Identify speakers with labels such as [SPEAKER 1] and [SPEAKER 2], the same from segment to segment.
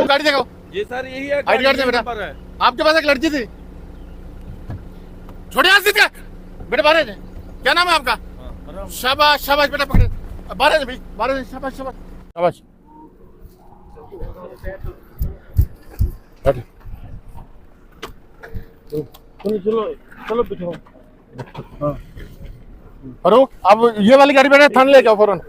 [SPEAKER 1] गाड़ी दिखाओ।
[SPEAKER 2] जी सर यही है,
[SPEAKER 1] आईडी कार्ड दे बेटा। आपके पास एक लड़की थी, छोड़िए हाथ से बेटा, बाहर है। क्या नाम है आपका? शाबाश शाबाश बेटा, पकड़े बाहर है भाई, बाहर है। शाबाश शाबाश शाबाश। चलो चलो पीछे। हाँ फारूक, अब ये वाली गाड़ी बेटा थाने ले जाओ फौरन।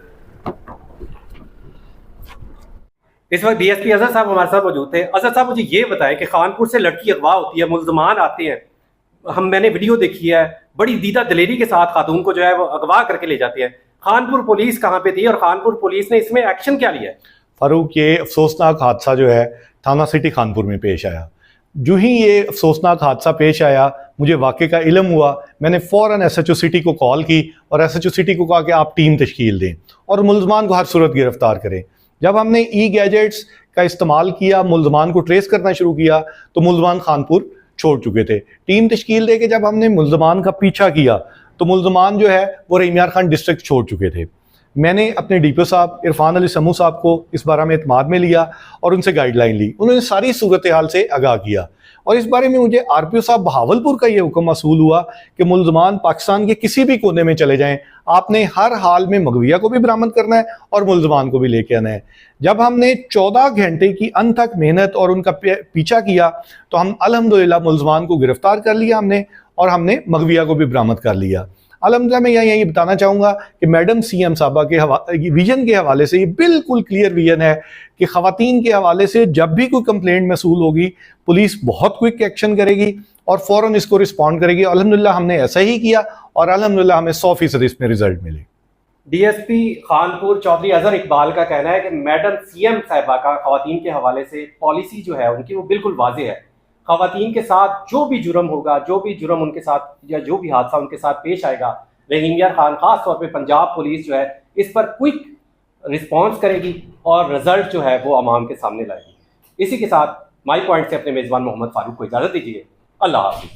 [SPEAKER 3] इस वक्त डीएसपी अजहर साहब हमारे साथ मौजूद थे। अजहर साहब, मुझे ये बताएं कि खानपुर से लड़की अगवा होती है, मुल्जमान आते हैं, मैंने वीडियो देखी है, बड़ी दीदा दलेरी के साथ खातून को जो है वो अगवा करके ले जाते हैं। खानपुर पुलिस कहाँ पे थी और खानपुर पुलिस ने इसमें एक्शन क्या लिया है?
[SPEAKER 4] फारूक, ये अफसोसनाक हादसा जो है थाना सिटी खानपुर में पेश आया। जो ही ये अफसोसनाक हादसा पेश आया, मुझे वाक़े का इल्म हुआ, मैंने फ़ौरन एसएचओ सिटी को कॉल की और एसएचओ सिटी को कहा कि आप टीम तश्कील दें और मुल्ज़मान को हर सूरत गिरफ्तार करें। जब हमने ई गैजेट्स का इस्तेमाल किया, मुल्ज़मान को ट्रेस करना शुरू किया, तो मुल्ज़मान खानपुर छोड़ चुके थे। टीम तश्कील दे के जब हमने मुल्ज़मान का पीछा किया तो मुल्ज़मान जो है वो रहीम यार खान डिस्ट्रिक्ट छोड़ चुके थे। मैंने अपने डीपीओ साहब इरफान अली समू साहब को इस बारे में एतमाद में लिया और उनसे गाइडलाइन ली। उन्होंने सारी सूरत हाल से आगाह किया और इस बारे में मुझे आरपीओ साहब बहावलपुर का ये हुक्म मसूल हुआ कि मुल्ज़मान पाकिस्तान के किसी भी कोने में चले जाएं, आपने हर हाल में मगविया को भी बरामद करना है और मुल्ज़मान को भी लेके आना है। जब हमने 14 घंटे की अनथक मेहनत और उनका पीछा किया तो हम अल्हम्दुलिल्लाह मुल्ज़मान को गिरफ्तार कर लिया हमने और हमने मगविया को भी बरामद कर लिया। अल्हम्दुलिल्लाह मैं यही बताना चाहूँगा कि मैडम सीएम साहबा के विजन के हवाले से ये बिल्कुल क्लियर विजन है कि ख़वातीन के हवाले से जब भी कोई कंप्लेंट मसूल होगी, पुलिस बहुत क्विक एक्शन करेगी और फ़ौरन इसको रिस्पॉन्ड करेगी। अल्हम्दुलिल्लाह हमने ऐसा ही किया और अल्हम्दुलिल्लाह हमें 100% इसमें रिजल्ट मिले।
[SPEAKER 3] डीएसपी खानपुर चौधरी अजहर इकबाल का कहना है कि मैडम सीएम साहिबा का ख़वातीन के हवाले से पॉलिसी जो है उनकी वो बिल्कुल वाज़ेह है। ख़वातीन के साथ जो भी जुर्म होगा, जो भी जुर्म उनके साथ या जो भी हादसा उनके साथ पेश आएगा, रहीम यार खान खास तौर पे पंजाब पुलिस जो है इस पर क्विक रिस्पॉन्स करेगी और रिजल्ट जो है वो अवाम के सामने लाएगी। इसी के साथ माई पॉइंट से अपने मेज़बान मोहम्मद फारूक को इजाज़त दीजिए। अल्लाह हाफ़िज़।